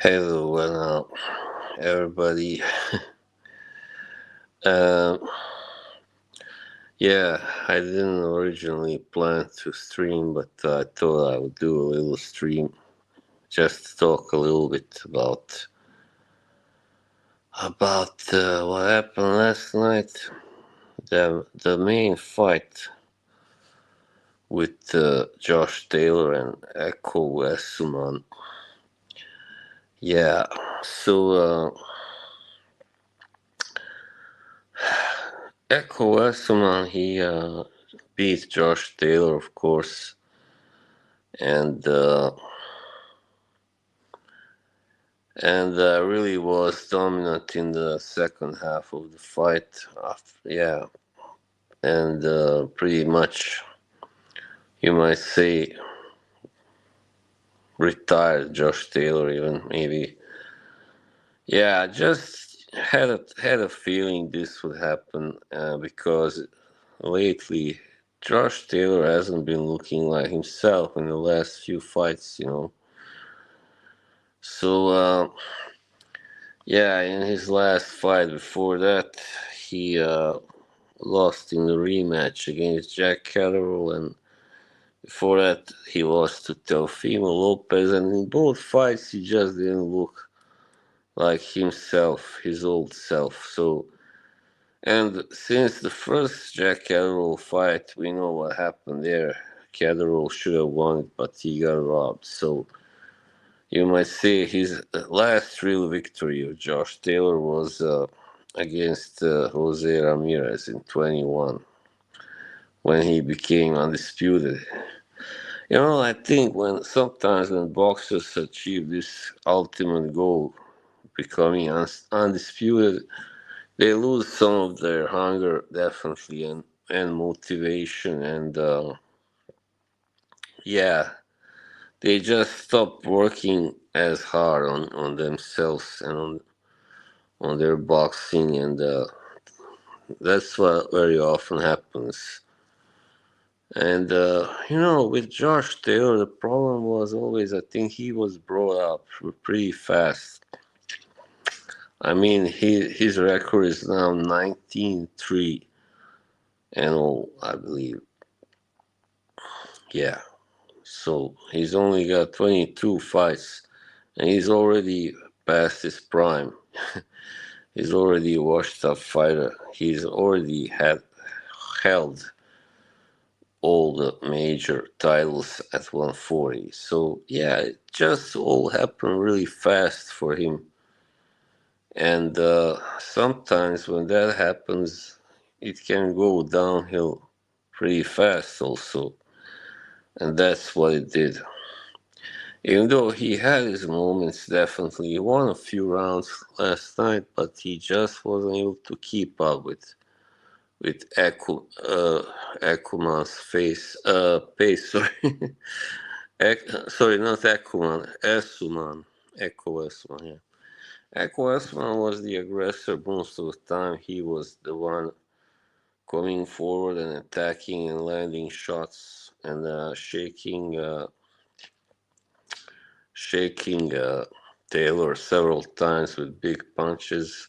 Hello, everybody. Um, yeah, I didn't originally plan to stream, but I thought I would do a little stream just to talk a little bit about what happened last night. The main fight with Josh Taylor and Echo Westman. Yeah, so Echo Westman he beat Josh Taylor, of course, and really was dominant in the second half of the fight. Yeah, and pretty much you might say retired Josh Taylor even maybe. Yeah, just had a feeling this would happen because lately Josh Taylor hasn't been looking like himself in the last few fights. So yeah, in his last fight before that, he lost in the rematch against Jack Catterall, and before that he lost to Teofimo Lopez, and in both fights he just didn't look like himself, his old self. So, and since the first Jack Catterall fight, we know what happened there. Catterall should have won it, but he got robbed. So you might say his last real victory of Josh Taylor was against Jose Ramirez in 21 when he became undisputed. I think when boxers achieve this ultimate goal, becoming undisputed, they lose some of their hunger definitely and motivation and yeah, they just stop working as hard on themselves and on their boxing and that's what very often happens. And with Josh Taylor, the problem was always I think he was brought up pretty fast. I mean, his record is now 19-3 and all, I believe. Yeah. So he's only got 22 fights and he's already past his prime. He's already a washed up fighter. He's already had held all the major titles at 140. So yeah, it just all happened really fast for him. And sometimes when that happens, it can go downhill pretty fast also. And that's what it did. Even though he had his moments, definitely. He won a few rounds last night, but he just wasn't able to keep up with Akuman's pace. Sorry, sorry, not Akuman, Esuman, Eko Esuman. Yeah, Eko Esuman was the aggressor most of the time. He was the one coming forward and attacking and landing shots and shaking Taylor several times with big punches.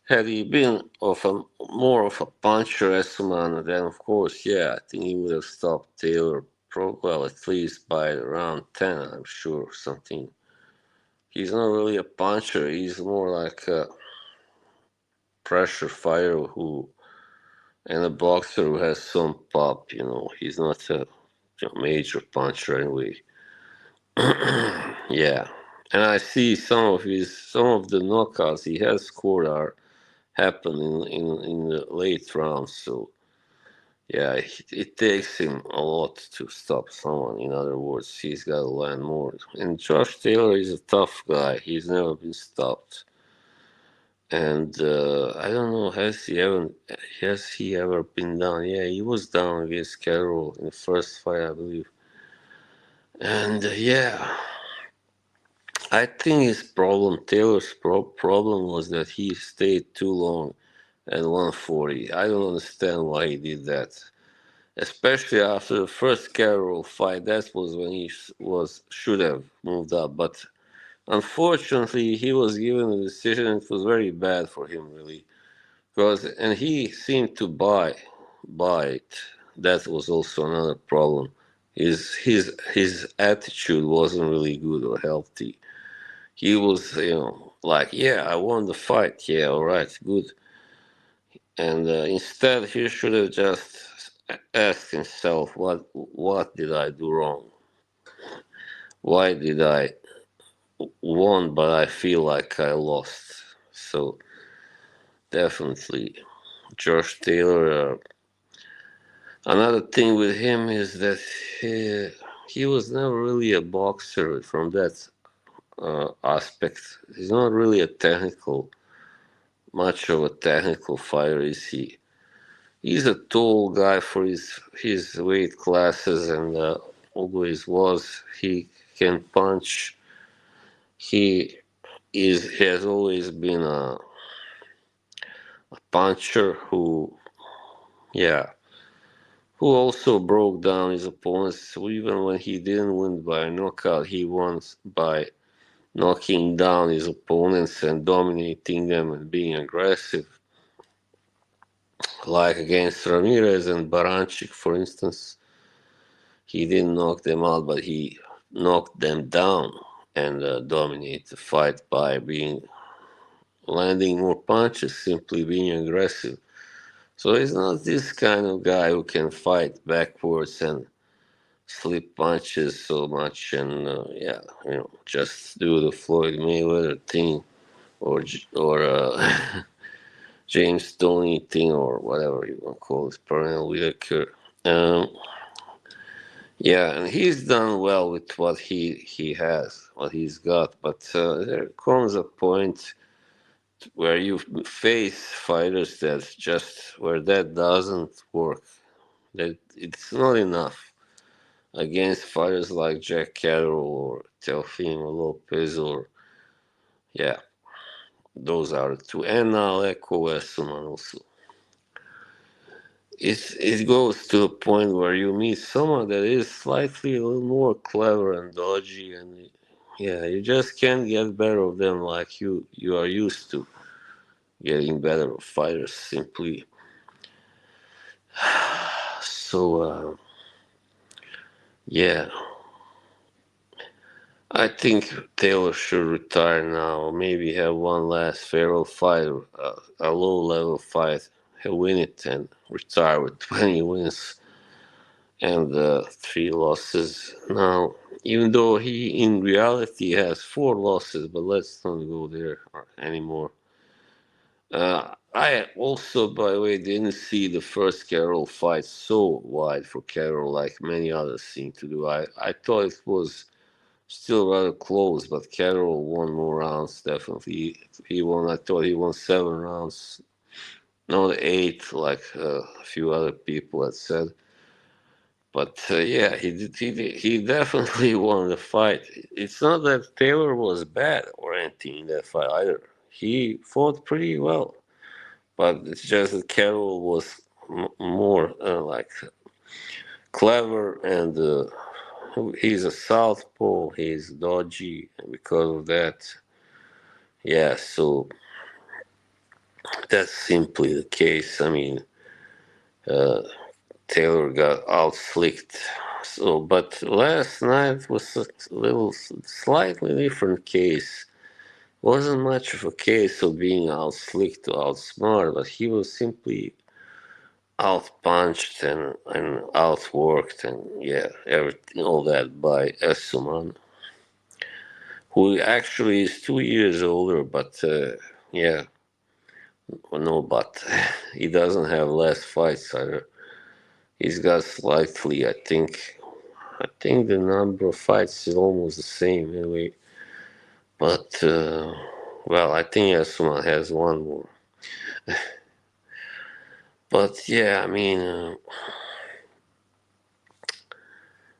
Had he been more of a puncher Esselman, then of course, yeah, I think he would have stopped Taylor, well, at least by round 10, I'm sure, something. He's not really a puncher, he's more like a pressure fighter and a boxer who has some pop. He's not a major puncher anyway. Yeah. And I see some of the knockouts he has scored are happen in the late rounds. So yeah, it takes him a lot to stop someone. In other words, he's got to land more. And Josh Taylor is a tough guy. He's never been stopped. And I don't know, has he ever been down? Yeah, he was down against Carroll in the first fight, I believe. And yeah, I think Taylor's problem was that he stayed too long at 140. I don't understand why he did that. Especially after the first Carroll fight, that was when he should have moved up. But unfortunately, he was given a decision. It was very bad for him, really, because and he seemed to buy it. That was also another problem. His attitude wasn't really good or healthy. He was, like, yeah, I won the fight. Yeah, all right, good. And instead, he should have just asked himself, what did I do wrong? Why did I won, but I feel like I lost? So definitely, Josh Taylor. Another thing with him is that he was never really a boxer from that aspect. He's not really much of a technical fighter, is he? He's a tall guy for his weight classes, and always was. He can punch. He has always been a puncher yeah, who also broke down his opponents. So even when he didn't win by knockout, he won by knocking down his opponents and dominating them and being aggressive, like against Ramirez and Baranchik, for instance. He didn't knock them out, but he knocked them down and dominated the fight by being landing more punches, simply being aggressive. So he's not this kind of guy who can fight backwards and slip punches so much and yeah, just do the Floyd Mayweather thing or James Stoney thing or whatever you want to call it, Pernell Whitaker. Um, yeah, and he's done well with what he has, what he's got. But there comes a point where you face fighters that doesn't work. That it's not enough against fighters like Jack Catterall or Teofimo Lopez or yeah, those are the two. And now Echo Essuman also. It goes to a point where you meet someone that is slightly a little more clever and dodgy, and yeah, you just can't get better of them like you are used to getting better of fighters simply. So yeah, I think Taylor should retire now. Maybe have one last farewell fight, a low level fight. He'll win it and retire with 20 wins and 3 losses. Now, even though he in reality has 4 losses, but let's not go there anymore. I also, by the way, didn't see the first Carroll fight so wide for Carroll like many others seem to do. I thought it was still rather close, but Carroll won more rounds, definitely. He won, I thought he won 7 rounds, not 8, like a few other people had said. But yeah, he definitely won the fight. It's not that Taylor was bad or anything in that fight either. He fought pretty well, but it's just that Carroll was more like clever and he's a southpaw. He's dodgy, and because of that, yeah. So that's simply the case. I mean, uh, Taylor got out slicked. So, but last night was a little slightly different case. Wasn't much of a case of being out slicked or outsmart, but he was simply out punched and outworked and yeah, everything all that by Essuman, who actually is 2 years older, but yeah, no, but he doesn't have less fights either. He's got slightly, I think the number of fights is almost the same anyway. But well, I think Asuma has one more. But yeah, I mean,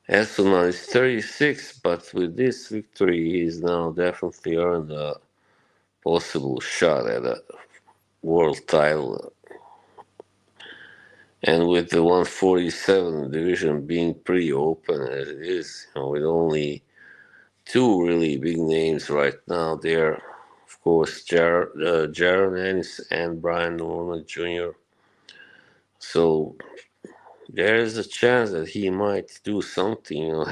Asuma is 36, but with this victory, he's now definitely earned a possible shot at a world title. And with the 147 division being pretty open as it is, with only two really big names right now. They're, of course, Jaron Ennis and Brian Norman Jr. So there is a chance that he might do something,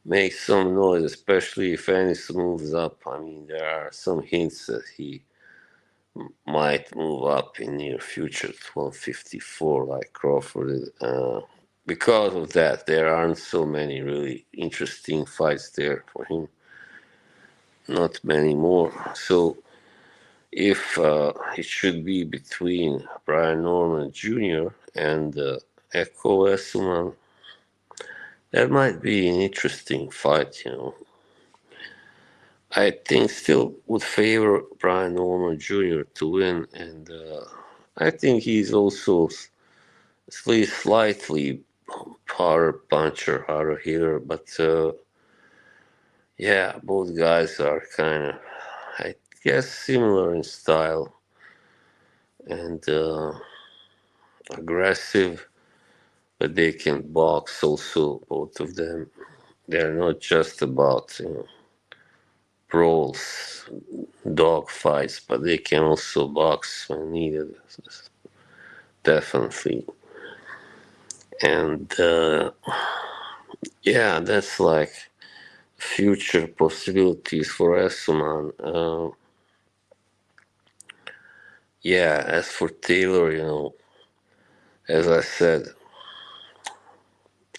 make some noise, especially if Ennis moves up. I mean, there are some hints that he might move up in near future to 154 like Crawford. Because of that, there aren't so many really interesting fights there for him. Not many more. So if it should be between Brian Norman Jr. and Echo Essuman, that might be an interesting fight. I think still would favor Brian Norman Jr. to win, and I think he's also at least slightly harder puncher, harder hitter, but yeah, both guys are kind of, I guess, similar in style and aggressive, but they can box also, both of them. They're not just about brawls, dog fights, but they can also box when needed, definitely. And yeah, that's like future possibilities for Essuman. Yeah, as for Taylor, as I said,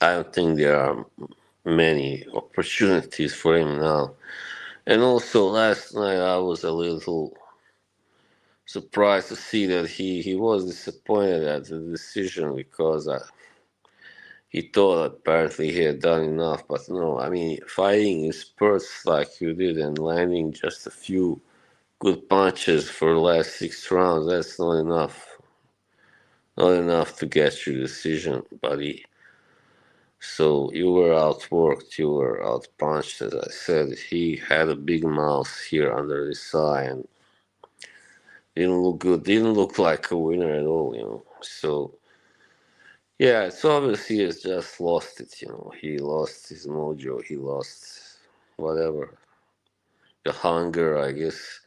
I don't think there are many opportunities for him now. And also, last night I was a little surprised to see that he was disappointed at the decision because he thought apparently he had done enough. But no, I mean, fighting in spurts like you did and landing just a few good punches for the last 6 rounds, that's not enough. Not enough to get your decision, buddy. So you were outworked, you were outpunched, as I said. He had a big mouth here under his eye and didn't look good, didn't look like a winner at all. So, yeah, it's obvious he has just lost it. He lost his mojo, he lost whatever. The hunger, I guess,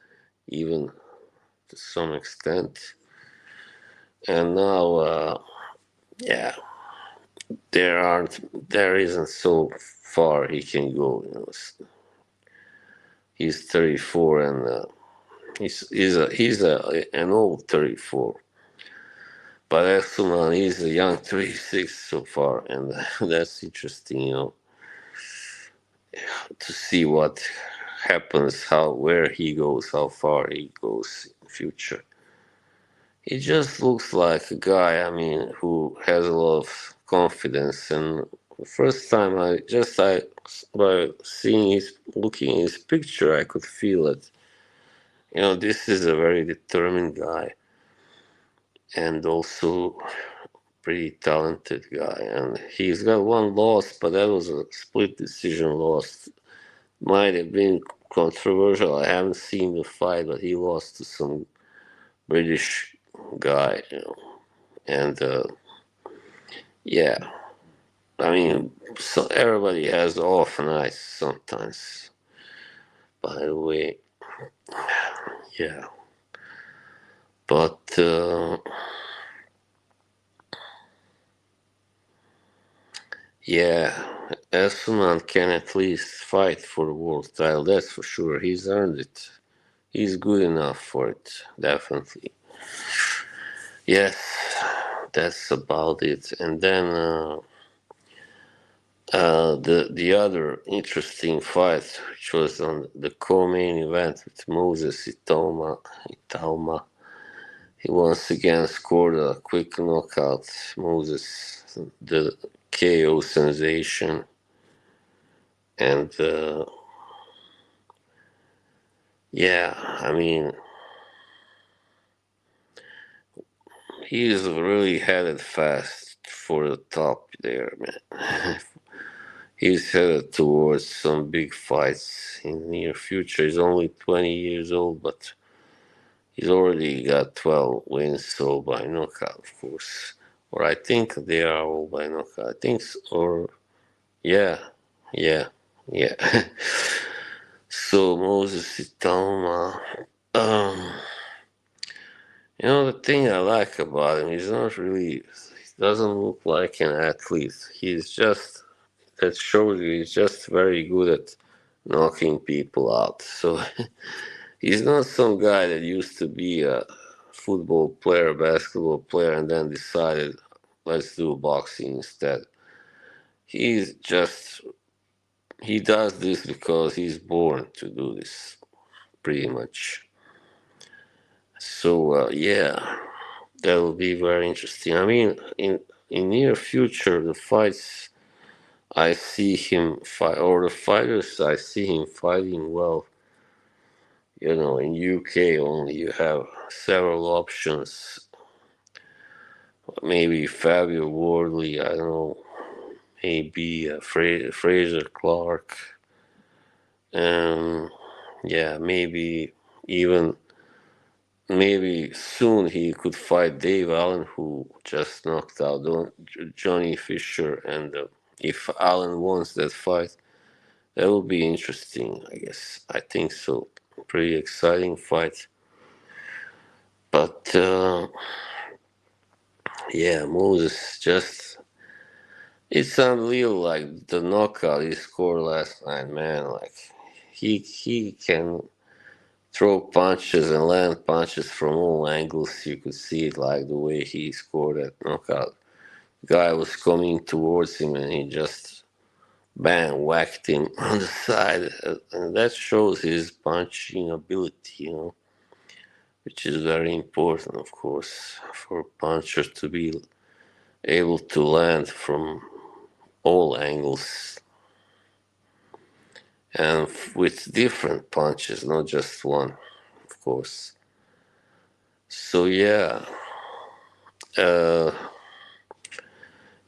even to some extent. And now, yeah, there isn't so far he can go. He's 34 and he's an old 34. But Essuman, he's a young 36 so far, and that's interesting, to see what happens, where he goes, how far he goes in future. He just looks like a guy, I mean, who has a lot of confidence. And the first time by looking at his picture, I could feel it. This is a very determined guy and also pretty talented guy. And he's got one loss, but that was a split decision loss. Might have been controversial. I haven't seen the fight, but he lost to some British guy. And yeah, I mean, so everybody has off nights sometimes. By the way, yeah, but yeah, Essuman can at least fight for the world title. That's for sure. He's earned it. He's good enough for it. Definitely. Yes, that's about it. And then the other interesting fight, which was on the co-main event with Moses Itauma. He once again scored a quick knockout. Moses, the KO sensation, and yeah, I mean, he's really headed fast for the top there, man. He's headed towards some big fights in the near future. He's only 20 years old, but he's already got 12 wins, so by knockout, of course. Or I think they are all by knockout. I think, or yeah, yeah. Yeah. So Moses Itama, um, the thing I like about him, he's not really, he doesn't look like an athlete. He's just, that shows you he's just very good at knocking people out. So he's not some guy that used to be a football player, basketball player, and then decided, let's do boxing instead. He's just, he does this because he's born to do this, pretty much. So, yeah, that will be very interesting. I mean, in near future, the fights I see him fight, or the fighters I see him fighting well, in UK only you have several options. Maybe Fabio Wardley, I don't know, maybe Fraser Clark, and yeah, even maybe soon he could fight Dave Allen, who just knocked out Johnny Fisher, and if Allen wins that fight, that will be interesting. I guess I think so. Pretty exciting fight, but yeah, Moses just. It's unreal, like the knockout he scored last night, man. Like he can throw punches and land punches from all angles. You could see it, like the way he scored that knockout. Guy was coming towards him, and he just bang whacked him on the side, and that shows his punching ability, which is very important, of course, for a puncher to be able to land from all angles and with different punches, not just one, of course. So uh,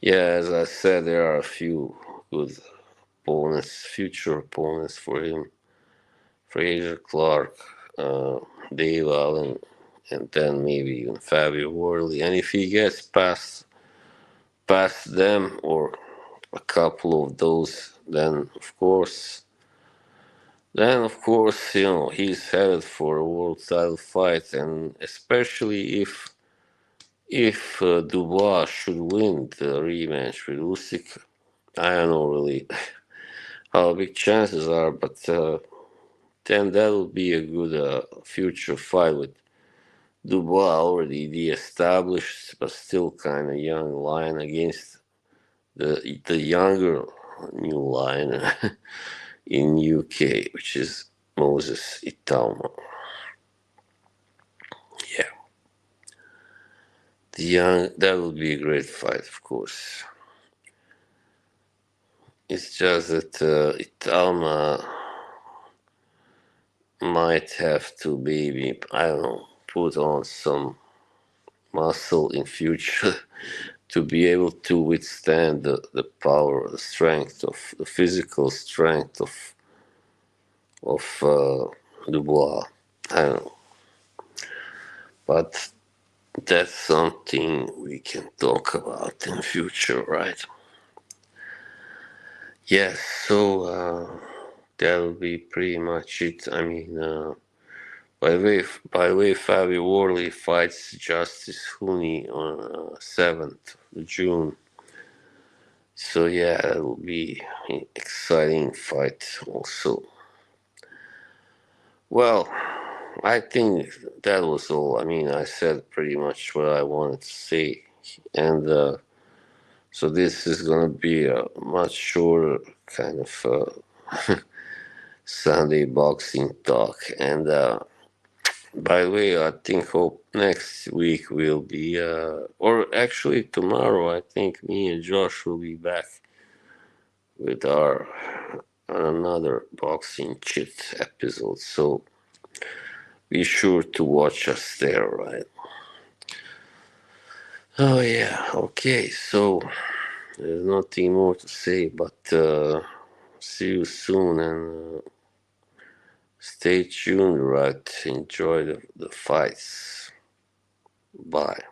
yeah, as I said, there are a few good opponents, future opponents for him: Fraser Clark, uh, Dave Allen, and then maybe even Fabio Worley. And if he gets past them or a couple of those, then of course, he's headed for a world title fight, and especially if Dubois should win the rematch with Usyk, I don't know really how big chances are, but then that will be a good future fight with Dubois already de-established, but still kind of young lion against the younger new lion in UK, which is Moses Itauma. Yeah, that would be a great fight, of course. It's just that Itauma might have to maybe, I don't know, put on some muscle in future to be able to withstand the power, the strength of the physical strength of Dubois. I don't know, but that's something we can talk about in future, right? Yes. So that'll be pretty much it. I mean, by the way, Fabio Worley fights Justice Hooney on 7th of June. So yeah, that will be an exciting fight also. Well, I think that was all. I mean, I said pretty much what I wanted to say, and so this is gonna be a much shorter kind of Sunday boxing talk. And by the way, I think hope next week will be, or actually tomorrow. I think me and Josh will be back with our another boxing chit episode. So be sure to watch us there, right? Oh yeah, okay. So there's nothing more to say, but see you soon, and stay tuned, right? Enjoy the fights. Bye.